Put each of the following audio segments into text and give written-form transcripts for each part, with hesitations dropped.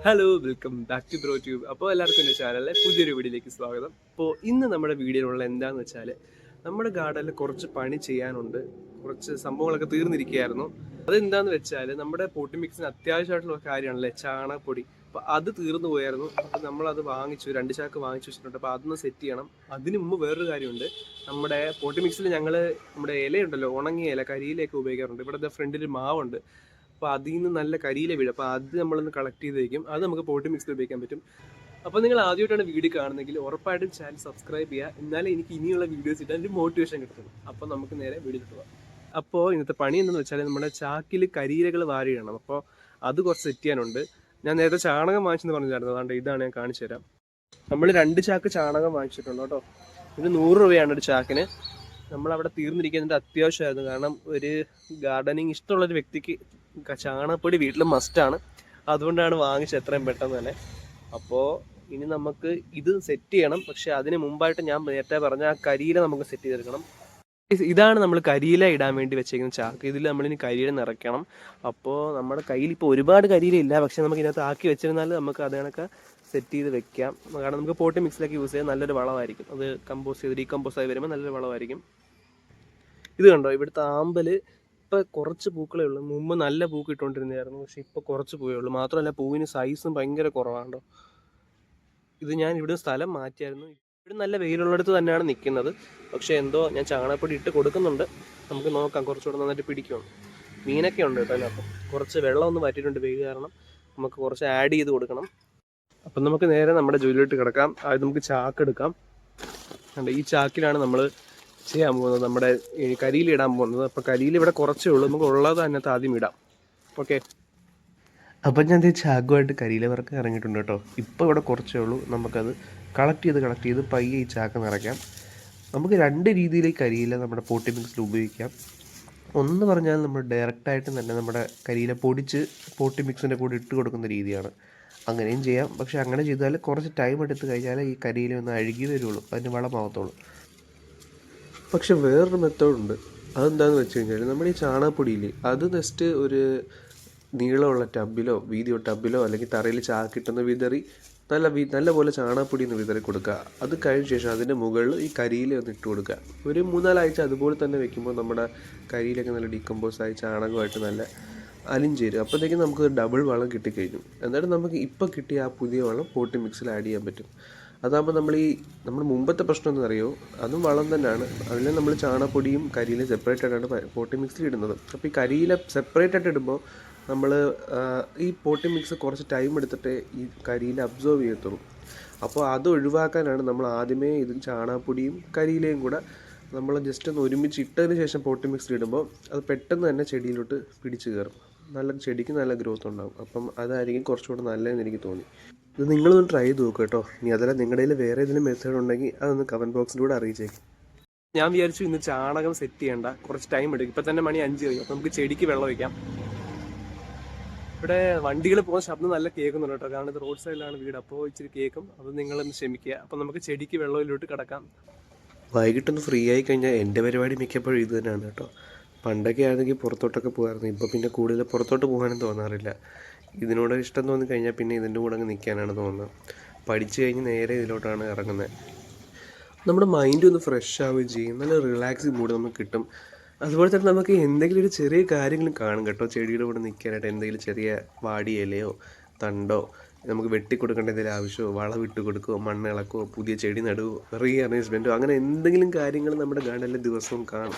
Hello welcome back to bro tube. അപ്പോൾ എല്ലാവർക്കും എൻ്റെ ചാനലിലെ പുതിയൊരു വീഡിയോയിലേക്ക് സ്വാഗതം. അപ്പോൾ ഇന്ന് നമ്മുടെ വീഡിയോയിലുള്ള എന്താണെന്ന് വെച്ചാൽ നമ്മുടെ ഗാർഡനിൽ കുറച്ച് പണി ചെയ്യാനുണ്ട്. കുറച്ച് സംഭവങ്ങളൊക്കെ തീർന്നിരിക്കുകയായിരുന്നു. അതെന്താണെന്ന് വെച്ചാൽ നമ്മുടെ പോട്ടി മിക്സിന് അത്യാവശ്യമായിട്ടുള്ള കാര്യമാണല്ലേ ചാണകപ്പൊടി. അപ്പോൾ അത് തീർന്നു പോയായിരുന്നു. അപ്പോൾ നമ്മളത് വാങ്ങിച്ചു, 2 ചാക്ക് വാങ്ങിച്ചു വെച്ചിട്ടുണ്ട്. അപ്പോൾ അതൊന്ന് സെറ്റ് ചെയ്യണം. അതിന് മുമ്പ് വേറൊരു കാര്യമുണ്ട്. നമ്മുടെ പോട്ടി മിക്സിൽ ഞങ്ങൾ നമ്മുടെ ഇലയുണ്ടല്ലോ, ഉണങ്ങിയ ഇല കരിയിലൊക്കെ ഉപയോഗിക്കാറുണ്ട്. ഇവിടെ ഫ്രണ്ടിൽ മാവുണ്ട്. അപ്പോൾ അതിൽ നിന്ന് നല്ല കരിയില വീഴും. അപ്പോൾ അത് നമ്മളൊന്ന് കളക്ട് ചെയ്ത് വയ്ക്കും. അത് നമുക്ക് പോട്ടി മിക്സിൽ ഉപയോഗിക്കാൻ പറ്റും. അപ്പോൾ നിങ്ങൾ ആദ്യമായിട്ടാണ് വീഡിയോ കാണുന്നതെങ്കിൽ ഉറപ്പായിട്ടും ചാനൽ സബ്സ്ക്രൈബ് ചെയ്യുക. എന്നാലേ എനിക്ക് ഇനിയുള്ള വീഡിയോസ് ഇട്ടാൽ ഒരു മോട്ടിവേഷൻ കിട്ടും. അപ്പോൾ നമുക്ക് നേരെ വീഡിയോ കിട്ടുക. അപ്പോൾ ഇന്നത്തെ പണി എന്തെന്ന് വെച്ചാൽ നമ്മുടെ ചാക്കിൽ കരിയിലകൾ വാരിയിടണം. അപ്പോൾ അത് കുറച്ച് സെറ്റ് ചെയ്യാനുണ്ട്. ഞാൻ നേരത്തെ ചാണകം വാങ്ങിച്ചെന്ന് പറഞ്ഞിട്ടുണ്ടായിരുന്നു. അതുകൊണ്ട് ഇതാണ് ഞാൻ കാണിച്ചു തരാം. നമ്മൾ 2 ചാക്ക് ചാണകം വാങ്ങിച്ചിട്ടുണ്ട് കേട്ടോ. ഇത് 100 രൂപയാണ് ഒരു ചാക്കിന്. നമ്മളവിടെ തീർന്നിരിക്കുന്നതിൻ്റെ അത്യാവശ്യമായിരുന്നു. കാരണം ഒരു ഗാർഡനിങ് ഇഷ്ടമുള്ളൊരു വ്യക്തിക്ക് ചാണകപ്പൊടി വീട്ടിൽ മസ്റ്റാണ്. അതുകൊണ്ടാണ് വാങ്ങിച്ചത് എത്രയും പെട്ടെന്ന് തന്നെ. അപ്പോൾ ഇനി നമുക്ക് ഇത് സെറ്റ് ചെയ്യണം. പക്ഷെ അതിന് മുമ്പായിട്ട് ഞാൻ നേരത്തെ പറഞ്ഞ ആ കരിയില നമുക്ക് സെറ്റ് ചെയ്തെടുക്കണം. ഇതാണ് നമ്മൾ കരിയില ഇടാൻ വേണ്ടി വെച്ചേക്കുന്ന ചാക്ക്. ഇതിൽ നമ്മളിനി കരിയില നിറയ്ക്കണം. അപ്പോൾ നമ്മുടെ കയ്യിൽ ഇപ്പോൾ ഒരുപാട് കരിയില ഇല്ല. പക്ഷെ നമുക്ക് ഇതിനകത്ത് ആക്കി വെച്ചിരുന്നാൽ നമുക്ക് അത് കണക്ക് സെറ്റ് ചെയ്ത് വെക്കാം. കാരണം നമുക്ക് പോട്ടി മിക്സിലേക്ക് യൂസ് ചെയ്യാൻ നല്ലൊരു വളമായിരിക്കും. അത് കമ്പോസ്റ്റ് ചെയ്ത് ഡീകമ്പോസ് ആയി വരുമ്പോൾ നല്ലൊരു വളമായിരിക്കും. ഇത് കണ്ടോ, ഇവിടുത്തെ ആമ്പൽ ഇപ്പോൾ കുറച്ച് പൂക്കളേ ഉള്ളൂ. മുമ്പ് നല്ല പൂക്ക് ഇട്ടുകൊണ്ടിരുന്നതായിരുന്നു. പക്ഷെ ഇപ്പോൾ കുറച്ച് പൂവേ ഉള്ളൂ. മാത്രമല്ല പൂവിന് സൈസും ഭയങ്കര കുറവാണോ. ഇത് ഞാൻ ഇവിടെ സ്ഥലം മാറ്റിയായിരുന്നു. ഇവിടെ നല്ല വെയിലുള്ളിടത്ത് തന്നെയാണ് നിൽക്കുന്നത്. പക്ഷേ എന്തോ ഞാൻ ചാണകപ്പൊടി ഇട്ട് കൊടുക്കുന്നുണ്ട്. നമുക്ക് നോക്കാം കുറച്ചുകൂടെ നന്നായിട്ട് പിടിക്കുമോ. മീനൊക്കെ ഉണ്ട് കേട്ടോ അതിനകത്ത്. കുറച്ച് വെള്ളം ഒന്ന് മാറ്റിയിട്ടുണ്ട് വെയിൽ കാരണം. നമുക്ക് കുറച്ച് ആഡ് ചെയ്ത് കൊടുക്കണം. അപ്പം നമുക്ക് നേരെ നമ്മുടെ ജോലിയിലോട്ട് കിടക്കാം. അത് നമുക്ക് ചാക്ക് എടുക്കാം. ഈ ചാക്കിലാണ് നമ്മൾ ചെയ്യാൻ പോകുന്നത്, നമ്മുടെ കരിയില ഇടാൻ പോകുന്നത്. അപ്പോൾ കരിയില ഇവിടെ കുറച്ചേ ഉള്ളൂ. നമുക്ക് ഉള്ളത് അതിനകത്ത് ആദ്യം ഇടാം. ഓക്കെ, അപ്പം ഞാൻ ചാക്കുമായിട്ട് കരിയില വർക്ക് ഇറങ്ങിയിട്ടുണ്ട് കേട്ടോ. ഇപ്പോൾ ഇവിടെ കുറച്ചേ ഉള്ളൂ. നമുക്കത് കളക്ട് ചെയ്ത് പയ്യെ ഈ ചാക്ക് നിറയ്ക്കാം. നമുക്ക് 2 രീതിയിൽ കരിയില നമ്മുടെ പോട്ടി മിക്സിൽ ഉപയോഗിക്കാം. ഒന്ന് പറഞ്ഞാൽ നമ്മൾ ഡയറക്റ്റായിട്ട് തന്നെ നമ്മുടെ കരിയില പൊടിച്ച് പോട്ടി മിക്സിൻ്റെ കൂടെ ഇട്ട് കൊടുക്കുന്ന രീതിയാണ്. അങ്ങനെയും ചെയ്യാം. പക്ഷേ അങ്ങനെ ചെയ്താൽ കുറച്ച് ടൈം എടുത്ത് കഴിഞ്ഞാൽ ഈ കരിയില ഒന്ന് അഴുകി വരുള്ളൂ, അതിന് വളമാകത്തുള്ളൂ. പക്ഷെ വേറൊരു മെത്തേഡുണ്ട്. അതെന്താണെന്ന് വെച്ച് കഴിഞ്ഞാൽ നമ്മൾ ഈ ചാണകപ്പൊടിയില്ലേ, അത് ജസ്റ്റ് ഒരു നീളമുള്ള ടബിലോ വീതിയോ ടബിലോ അല്ലെങ്കിൽ തറയിൽ ചാക്കിട്ടൊന്ന് വിതറി നല്ല പോലെ ചാണകപ്പൊടി ഒന്ന് വിതറി കൊടുക്കുക. അത് കഴിഞ്ഞ ശേഷം അതിൻ്റെ മുകളിൽ ഈ കരിയില ഒന്ന് ഇട്ട് കൊടുക്കുക. ഒരു 3-4 ആഴ്ച അതുപോലെ തന്നെ വെക്കുമ്പോൾ നമ്മുടെ കരിയിലൊക്കെ നല്ല ഡീകമ്പോസായി ചാണകമായിട്ട് നല്ല അലിഞ്ചേരും. അപ്പോഴത്തേക്കും നമുക്ക് ഡബിൾ വളം കിട്ടിക്കഴിഞ്ഞു. എന്നിട്ട് നമുക്ക് ഇപ്പോൾ കിട്ടിയ ആ പുതിയ വളം പോട്ടി മിക്സിൽ ആഡ് ചെയ്യാൻ പറ്റും. അതാകുമ്പോൾ നമ്മുടെ മുമ്പത്തെ പ്രശ്നം എന്താണെന്നറിയോ, അതും വളം തന്നെയാണ്. അതിൽ നമ്മൾ ചാണകപ്പൊടിയും കരിയില സെപ്പറേറ്റ് ആയിട്ടാണ് പോട്ടി മിക്സിൽ ഇടുന്നത്. അപ്പോൾ ഈ കരിയില സെപ്പറേറ്റ് ആയിട്ട് ഇടുമ്പോൾ നമ്മൾ ഈ പോട്ടി മിക്സ് കുറച്ച് ടൈം എടുത്തിട്ട് ഈ കരിയില അബ്സോർവ് ചെയ്യത്തുള്ളൂ. അപ്പോൾ അത് ഒഴിവാക്കാനാണ് നമ്മൾ ആദ്യമേ ഇതും ചാണകപ്പൊടിയും കരിയിലയും കൂടെ നമ്മൾ ജസ്റ്റ് ഒന്ന് ഒരുമിച്ച് ഇട്ടതിന് ശേഷം പോട്ടി മിക്സിൽ ഇടുമ്പോൾ അത് പെട്ടെന്ന് തന്നെ ചെടിയിലോട്ട് പിടിച്ച് കയറും. ചെടിക്ക് നല്ല ഗ്രോത്ത് ഉണ്ടാകും. അപ്പം അതായിരിക്കും കുറച്ചുകൂടെ നല്ലതെന്ന് എനിക്ക് തോന്നി. ഇത് നിങ്ങളൊന്ന് ട്രൈ ചെയ്ത് നോക്കുക കേട്ടോ. ഇനി അതല്ല നിങ്ങളുടെ കയ്യിൽ വേറെ ഏതെങ്കിലും മെത്തേഡ് ഉണ്ടെങ്കിൽ അതൊന്ന് കമൻറ്റ് ബോക്സിലൂടെ അറിയിച്ചേക്കും. ഞാൻ വിചാരിച്ചു ഇന്ന് ചാണകം സെറ്റ് ചെയ്യേണ്ട, കുറച്ച് ടൈം എടുക്കും. ഇപ്പം തന്നെ മണി 5 കഴിയും. അപ്പോൾ നമുക്ക് ചെടിക്ക് വെള്ളം വയ്ക്കാം. ഇവിടെ വണ്ടികൾ പോകുന്ന ശബ്ദം നല്ല കേൾക്കുന്നുണ്ട് കേട്ടോ. കാരണം ഇത് റോഡ് സൈഡിലാണ് വീട്. അപ്പോൾ ഇച്ചിരി കേൾക്കും. അത് നിങ്ങളൊന്ന് ക്ഷമിക്കുക. അപ്പോൾ നമുക്ക് ചെടിക്ക് വെള്ളത്തിലോട്ട് കിടക്കാം. വൈകിട്ടൊന്ന് ഫ്രീ ആയി കഴിഞ്ഞാൽ എൻ്റെ പരിപാടി മിക്കപ്പോഴും ഇത് തന്നെയാണ് കേട്ടോ. പണ്ടൊക്കെ ആണെങ്കിൽ പുറത്തോട്ടൊക്കെ പോകുമായിരുന്നു. ഇപ്പോൾ പിന്നെ കൂടുതൽ പുറത്തോട്ട് പോകാനും തോന്നാറില്ല. ഇതിനോട് ഇഷ്ടം തോന്നിക്കഴിഞ്ഞാൽ പിന്നെ ഇതിൻ്റെ കൂടെ അങ്ങ് നിൽക്കാനാണ് തോന്നുന്നത്. പഠിച്ചു കഴിഞ്ഞ് നേരെ ഇതിലോട്ടാണ് ഇറങ്ങുന്നത്. നമ്മുടെ മൈൻഡ് ഒന്ന് ഫ്രഷ് ആവുകയും ചെയ്യും. നല്ല റിലാക്സിങ് മൂഡ് നമുക്ക് കിട്ടും. അതുപോലെ തന്നെ നമുക്ക് എന്തെങ്കിലും ഒരു ചെറിയ കാര്യങ്ങളും കാണും കേട്ടോ. ചെടിയുടെ കൂടെ നിൽക്കാനായിട്ട് എന്തെങ്കിലും ചെറിയ വാടിയ ഇലയോ തണ്ടോ നമുക്ക് വെട്ടിക്കൊടുക്കേണ്ട എന്തെങ്കിലും ആവശ്യമോ, വളം ഇട്ട് കൊടുക്കുകയോ, മണ്ണ് ഇളക്കുകയോ, പുതിയ ചെടി നടുവോ, റീ അറേഞ്ച്മെൻറ്റോ, അങ്ങനെ എന്തെങ്കിലും കാര്യങ്ങൾ നമ്മുടെ ഗാർഡനിലെ ദിവസവും കാണും.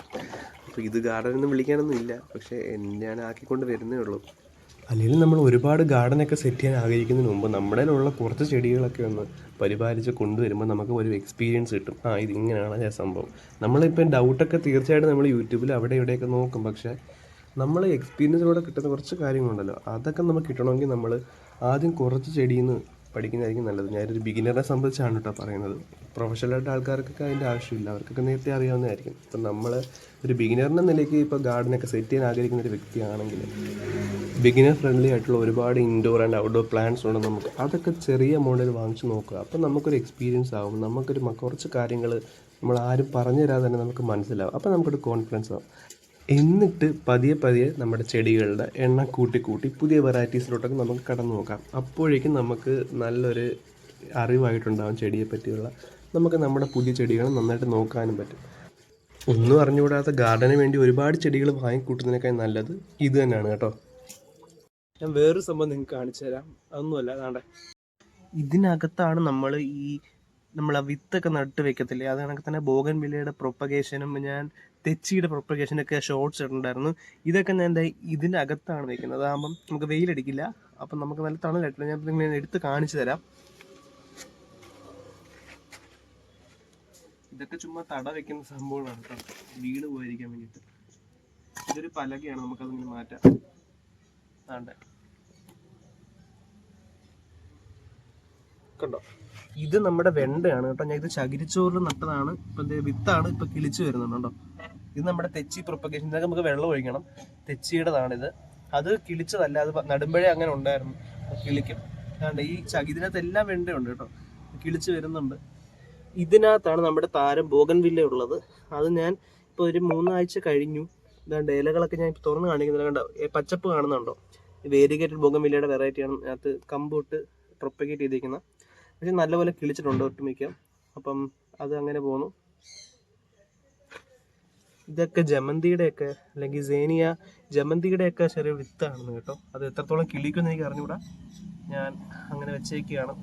അപ്പോൾ ഇത് ഗാർഡനൊന്നും വിളിക്കാനൊന്നും ഇല്ല. പക്ഷേ ഞാൻ ആക്കിക്കൊണ്ട് വരുന്നേ ഉള്ളൂ. അല്ലെങ്കിൽ നമ്മൾ ഒരുപാട് ഗാർഡനൊക്കെ സെറ്റ് ചെയ്യാൻ ആഗ്രഹിക്കുന്നതിന് മുമ്പ് നമ്മുടെ ഉള്ള കുറച്ച് ചെടികളൊക്കെ ഒന്ന് പരിപാലിച്ച് കൊണ്ടുവരുമ്പോൾ നമുക്ക് ഒരു എക്സ്പീരിയൻസ് കിട്ടും. ഇത് ഇങ്ങനെയാണ് ആ സംഭവം. നമ്മളിപ്പോൾ ഡൗട്ടൊക്കെ തീർച്ചയായിട്ടും നമ്മൾ യൂട്യൂബിൽ അവിടെ ഇവിടെയൊക്കെ നോക്കും. പക്ഷേ നമ്മൾ എക്സ്പീരിയൻസിലൂടെ കിട്ടുന്ന കുറച്ച് കാര്യങ്ങളുണ്ടല്ലോ, അതൊക്കെ നമുക്ക് കിട്ടണമെങ്കിൽ നമ്മൾ ആദ്യം കുറച്ച് ചെടിയിൽ നിന്ന് പഠിക്കുന്നതായിരിക്കും നല്ലത്. ഞാനൊരു ബിഗിനറിനെ സംബന്ധിച്ചാണ് കേട്ടോ പറയുന്നത്. പ്രൊഫഷണലായിട്ട് ആൾക്കാർക്കൊക്കെ അതിൻ്റെ ആവശ്യമില്ല. അവർക്കൊക്കെ നേരത്തെ അറിയാവുന്നതായിരിക്കും. ഇപ്പം നമ്മൾ ഒരു ബിഗിനറിൻ്റെ നിലയ്ക്ക് ഇപ്പോൾ ഗാർഡനൊക്കെ സെറ്റ് ചെയ്യാൻ ആഗ്രഹിക്കുന്ന ഒരു വ്യക്തിയാണെങ്കിൽ ബിഗിനർ ഫ്രണ്ട്ലി ആയിട്ടുള്ള ഒരുപാട് ഇൻഡോർ ആൻഡ് ഔട്ട്ഡോർ പ്ലാന്റ്സ് ഉണ്ട്. നമുക്ക് അതൊക്കെ ചെറിയ എമൗണ്ടിൽ വാങ്ങിച്ച് നോക്കുക. അപ്പം നമുക്കൊരു എക്സ്പീരിയൻസ് ആകും. നമുക്കൊരു കുറച്ച് കാര്യങ്ങൾ നമ്മൾ ആരും പറഞ്ഞു തരാതെ തന്നെ നമുക്ക് മനസ്സിലാവും. അപ്പോൾ നമുക്കൊരു കോൺഫിഡൻസ് ആവും. എന്നിട്ട് പതിയെ പതിയെ നമ്മുടെ ചെടികളുടെ എണ്ണം കൂട്ടി പുതിയ വെറൈറ്റീസിലോട്ടൊക്കെ നമുക്ക് കടന്നു നോക്കാം. അപ്പോഴേക്കും നമുക്ക് നല്ലൊരു അറിവായിട്ടുണ്ടാകും ചെടിയെ പറ്റിയുള്ള. നമുക്ക് നമ്മുടെ പുതിയ ചെടികൾ നന്നായിട്ട് നോക്കാനും പറ്റും. ഒന്നും അറിഞ്ഞുകൂടാത്ത ഗാർഡന് വേണ്ടി ഒരുപാട് ചെടികൾ വാങ്ങിക്കൂട്ടുന്നതിനേക്കാൾ നല്ലത് ഇത് തന്നെയാണ് കേട്ടോ. ഞാൻ വേറൊരു സംഭവം നിങ്ങൾക്ക് കാണിച്ചു തരാം. അതൊന്നുമല്ല, അതാണ്ട് ഇതിനകത്താണ് നമ്മൾ ആ വിത്തൊക്കെ നട്ട് വെക്കത്തില്ലേ, അത് കണക്ക് തന്നെ ബോഗൻവില്ലയുടെ പ്രൊപ്പഗേഷനും ഞാൻ തെച്ചിയുടെ പ്രൊപ്പഗേഷനൊക്കെ ഷോർട്സ് ഇട്ടുണ്ടായിരുന്നു. ഇതൊക്കെ ഞാൻ ഇതിൻ്റെ അകത്താണ് വെക്കുന്നത്. അതാകുമ്പം നമുക്ക് വെയിലടിക്കില്ല, അപ്പം നമുക്ക് നല്ല തണലായിട്ടില്ല. ഞാൻ നിങ്ങളെ എടുത്ത് കാണിച്ചു തരാം. ഇതൊക്കെ ചുമ്മാ തട വെക്കുന്ന സംഭവങ്ങളാണ് കേട്ടോ, വീട് പോയിരിക്കാൻ വേണ്ടിയിട്ട്. ഇതൊരു പലകയാണ്, നമുക്കതിങ്ങനെ മാറ്റാം. ആണ്ടെ കണ്ടോ, ഇത് നമ്മുടെ വെണ്ടയാണ് കേട്ടോ. ഞാൻ ഇത് ചകിരിച്ചോറിൽ നട്ടതാണ്. ഇപ്പം വിത്താണ് ഇപ്പം കിളിച്ചു വരുന്നുണ്ടോ. ഇത് നമ്മുടെ തെച്ചി പ്രൊപ്പഗേഷൻ. ഇതൊക്കെ നമുക്ക് വെള്ളം ഒഴിക്കണം. തെച്ചിയുടേതാണിത്. അത് കിളിച്ചതല്ല, അത് നടുമ്പഴേ അങ്ങനെ ഉണ്ടായിരുന്നു. കിളിക്കും. അതുകൊണ്ട് ഈ ഇതിനകത്തെല്ലാം വെണ്ടയുണ്ട് കേട്ടോ, കിളിച്ച് വരുന്നുണ്ട്. ഇതിനകത്താണ് നമ്മുടെ താരം ബോഗൻവില്ല ഉള്ളത്. അത് ഞാൻ ഇപ്പോൾ ഒരു 3 ആഴ്ച കഴിഞ്ഞു. ഇതാണ്ട് ഇലകളൊക്കെ ഞാൻ ഇപ്പോൾ തുറന്ന് കാണിക്കുന്നില്ല. കണ്ടോ, പച്ചപ്പ് കാണുന്നുണ്ടോ? വേരിഗേറ്റഡ് ബോഗൻവില്ലയുടെ വെറൈറ്റിയാണ്. അതിനകത്ത് കമ്പോട്ട് പ്രൊപ്പഗേറ്റ് ചെയ്തിരിക്കുന്ന. പക്ഷെ നല്ലപോലെ കിളിച്ചിട്ടുണ്ട് ഒട്ടുമിക്ക. അപ്പം അത് അങ്ങനെ പോകുന്നു. ഇതൊക്കെ ജമന്തിയുടെയൊക്കെ അല്ലെങ്കിൽ സേനിയ ജമന്തിയുടെയൊക്കെ ചെറിയ വിത്താണെന്ന് കേട്ടോ. അത് എത്രത്തോളം കിളിക്കുമെന്ന് എനിക്ക് അറിഞ്ഞുകൂടാ. ഞാൻ അങ്ങനെ വെച്ചേക്കുകയാണ്.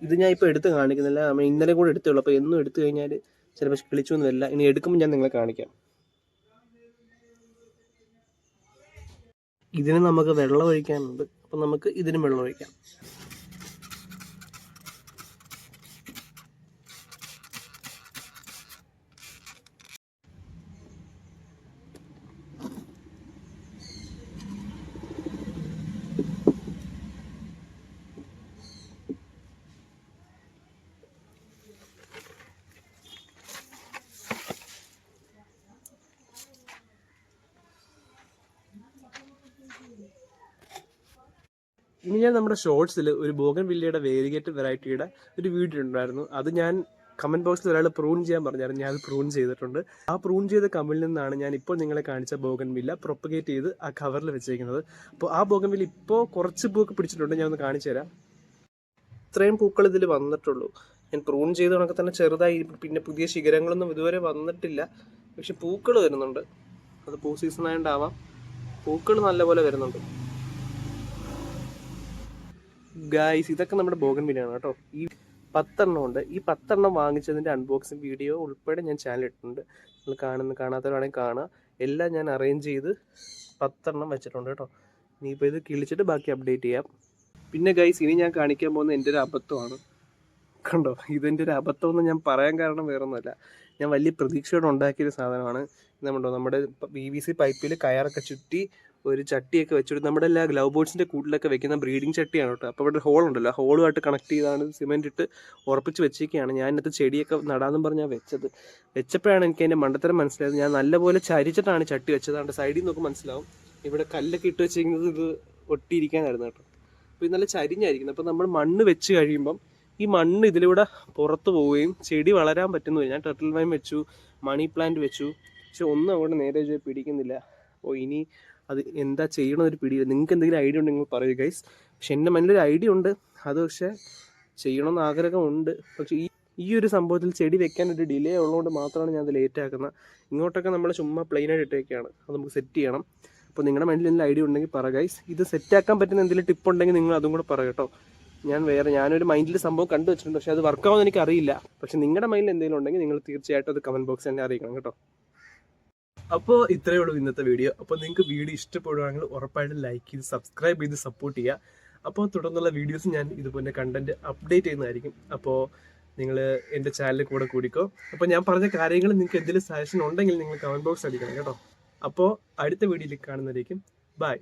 ഇത് ഞാൻ ഇപ്പോൾ എടുത്ത് കാണിക്കുന്നില്ല, നമ്മൾ ഇന്നലെ കൂടെ എടുത്തുള്ളൂ. അപ്പോൾ എന്നും എടുത്തു കഴിഞ്ഞാൽ ചിലപ്പോൾ കിളിച്ചൊന്നും വരില്ല. ഇനി എടുക്കുമ്പോൾ ഞാൻ നിങ്ങളെ കാണിക്കാം. ഇതിന് നമുക്ക് വെള്ളം ഒഴിക്കാനുണ്ട്. അപ്പം നമുക്ക് ഇതിനും വെള്ളം ഒഴിക്കാം. ഇനി ഞാൻ നമ്മുടെ ഷോർട്സിൽ ഒരു ബോഗൻവില്ലയുടെ വേരിഗേറ്റഡ് വെറൈറ്റിയുടെ ഒരു വീഡിയോ ഉണ്ടായിരുന്നു. അത് ഞാൻ കമൻറ്റ് ബോക്സിൽ ഒരാൾ പ്രൂൺ ചെയ്യാൻ പറഞ്ഞായിരുന്നു. ഞാൻ അത് പ്രൂൺ ചെയ്തിട്ടുണ്ട്. ആ പ്രൂൺ ചെയ്ത കമ്മിൽ നിന്നാണ് ഞാൻ ഇപ്പോൾ നിങ്ങളെ കാണിച്ച ബോഗൻവില്ല പ്രൊപ്പഗേറ്റ് ചെയ്ത് ആ കവറിൽ വെച്ചേക്കുന്നത്. അപ്പോൾ ആ ബോഗൻവില്ല ഇപ്പോൾ കുറച്ച് പൂക്ക് പിടിച്ചിട്ടുണ്ട്. ഞാൻ ഒന്ന് കാണിച്ചു തരാം. ഇത്രയും പൂക്കൾ ഇതിൽ വന്നിട്ടുള്ളൂ. ഞാൻ പ്രൂൺ ചെയ്ത കണക്ക് തന്നെ ചെറുതായി. പിന്നെ പുതിയ ശിഖരങ്ങളൊന്നും ഇതുവരെ വന്നിട്ടില്ല. പക്ഷെ പൂക്കൾ വരുന്നുണ്ട്. അത് പൂ സീസൺ ആയതുകൊണ്ടാവാം, പൂക്കൾ നല്ലപോലെ വരുന്നുണ്ട്. ഗായ്സ്, ഇതൊക്കെ നമ്മുടെ ബോഗൻവില്ലയാണ് കേട്ടോ. ഈ 10 എണ്ണം ഉണ്ട്. ഈ 10 എണ്ണം വാങ്ങിച്ചതിൻ്റെ അൺബോക്സിങ് വീഡിയോ ഉൾപ്പെടെ ഞാൻ ചാനൽ ഇട്ടിട്ടുണ്ട്. നിങ്ങൾ കാണാത്തവരാണെങ്കിൽ കാണുക. എല്ലാം ഞാൻ അറേഞ്ച് ചെയ്ത് 10 എണ്ണം വെച്ചിട്ടുണ്ട് കേട്ടോ. ഇനിയിപ്പോൾ ഇത് കിളിച്ചിട്ട് ബാക്കി അപ്ഡേറ്റ് ചെയ്യാം. പിന്നെ ഗൈസ്, ഇനി ഞാൻ കാണിക്കാൻ പോകുന്നത് എൻ്റെ ഒരു അബദ്ധമാണ്. കണ്ടോ, ഇതെൻ്റെ ഒരു അബദ്ധം എന്ന് ഞാൻ പറയാൻ കാരണം വേറൊന്നുമല്ല. ഞാൻ വലിയ പ്രതീക്ഷയോടെ ഉണ്ടാക്കിയൊരു സാധനമാണ്. നമ്മുടെ PVC പൈപ്പിൽ കയറൊക്കെ ചുറ്റി ഒരു ചട്ടിയൊക്കെ വെച്ചിട്ട് നമ്മുടെ എല്ലാ ഗ്ലൗ ബോട്ട്സിൻ്റെ കൂട്ടിലൊക്കെ വെക്കുന്ന ബ്രീഡിങ് ചട്ടിയാണ് കേട്ടോ. അപ്പോൾ ഇവിടെ ഹോൾ ഉണ്ടല്ലോ, ആ ഹോളുമായിട്ട് കണക്ട് ചെയ്താണ് സിമെൻറ്റ് ഇട്ട് ഉറപ്പിച്ച് വെച്ചേക്കാണ്. ഞാൻ ഇതിനകത്ത് ചെടിയൊക്കെ നടാമെന്നും പറഞ്ഞാൽ വെച്ചപ്പോഴാണ് എനിക്ക് അതിൻ്റെ മണ്ടത്തരം മനസ്സിലായത്. ഞാൻ നല്ലപോലെ ചരിച്ചിട്ടാണ് ചട്ടി വെച്ചത്. അതുകൊണ്ട് സൈഡിൽ നോക്കി മനസ്സിലാവും. ഇവിടെ കല്ലൊക്കെ ഇട്ട് വെച്ചിരിക്കുന്നത് ഇത് ഒട്ടിയിരിക്കാനായിരുന്നു കേട്ടോ. അപ്പോൾ ഇത് നല്ല ചരിഞ്ഞായിരിക്കുന്നത്. അപ്പോൾ നമ്മൾ മണ്ണ് വെച്ച് കഴിയുമ്പം ഈ മണ്ണ് ഇതിലൂടെ പുറത്ത് പോവുകയും ചെടി വളരാൻ പറ്റുന്നു. ഞാൻ ടർട്ടിൽ വൈൻ വെച്ചു, മണി പ്ലാന്റ് വെച്ചു, പക്ഷെ ഒന്നും അങ്ങോട്ട് നേരെ പിടിക്കുന്നില്ല. അപ്പോൾ ഇനി അത് എന്താ ചെയ്യണമെന്നൊരു പിടിയില്ല. നിങ്ങൾക്ക് എന്തെങ്കിലും ഐഡിയ ഉണ്ടെങ്കിൽ നിങ്ങൾ പറയൂ ഗൈസ്. പക്ഷെ എൻ്റെ മനസ്സിലൊരു ഐഡിയ ഉണ്ട്, അത് പക്ഷേ ചെയ്യണമെന്ന് ആഗ്രഹമുണ്ട്. പക്ഷേ ഈ ഒരു സംഭവത്തിൽ ചെടി വെക്കാൻ ഒരു ഡിലേ ഉള്ളതുകൊണ്ട് മാത്രമാണ് ഞാൻ അത് ലേറ്റ് ആക്കുന്നത്. ഇങ്ങോട്ടൊക്കെ നമ്മൾ ചുമ്മാ പ്ലെയിനായിട്ട് ഇട്ടേക്കാണ്. അത് നമുക്ക് സെറ്റ് ചെയ്യണം. അപ്പോൾ നിങ്ങളുടെ മൈൻഡിൽ എന്തെങ്കിലും ഐഡിയ ഉണ്ടെങ്കിൽ പറ ഗൈസ്. ഇത് സെറ്റാക്കാൻ പറ്റുന്ന എന്തെങ്കിലും ടിപ്പ് ഉണ്ടെങ്കിൽ നിങ്ങൾ അതും കൂടെ പറ കേട്ടോ. ഞാനൊരു മൈൻഡിൽ സംഭവം കണ്ടു വെച്ചിട്ടുണ്ട്, പക്ഷേ അത് വർക്കാവുമെന്ന് എനിക്ക് അറിയില്ല. പക്ഷെ നിങ്ങളുടെ മൈൻഡിൽ എന്തെങ്കിലും ഉണ്ടെങ്കിൽ നിങ്ങൾ തീർച്ചയായിട്ടും അത് കമൻറ്റ് ബോക്സിൽ തന്നെ അറിയിക്കണം കേട്ടോ. അപ്പോൾ ഇത്രയേ ഉള്ളൂ ഇന്നത്തെ വീഡിയോ. അപ്പോൾ നിങ്ങൾക്ക് വീഡിയോ ഇഷ്ടപ്പെടുകയാണെങ്കിൽ ഉറപ്പായിട്ടും ലൈക്ക് ചെയ്ത് സബ്സ്ക്രൈബ് ചെയ്ത് സപ്പോർട്ട് ചെയ്യുക. അപ്പോൾ തുടർന്നുള്ള വീഡിയോസ് ഞാൻ ഇതുപോലെ കണ്ടന്റ് അപ്ഡേറ്റ് ചെയ്യുന്നതായിരിക്കും. അപ്പോൾ നിങ്ങൾ എൻ്റെ ചാനലിൽ കൂടിക്കോ. അപ്പോൾ ഞാൻ പറഞ്ഞ കാര്യങ്ങൾ നിങ്ങൾക്ക് എന്തെങ്കിലും സജഷൻ ഉണ്ടെങ്കിൽ നിങ്ങൾ കമൻറ്റ് ബോക്സ് അടിക്കണം കേട്ടോ. അപ്പോൾ അടുത്ത വീഡിയോയിൽ കാണുന്നതായിരിക്കും. ബൈ.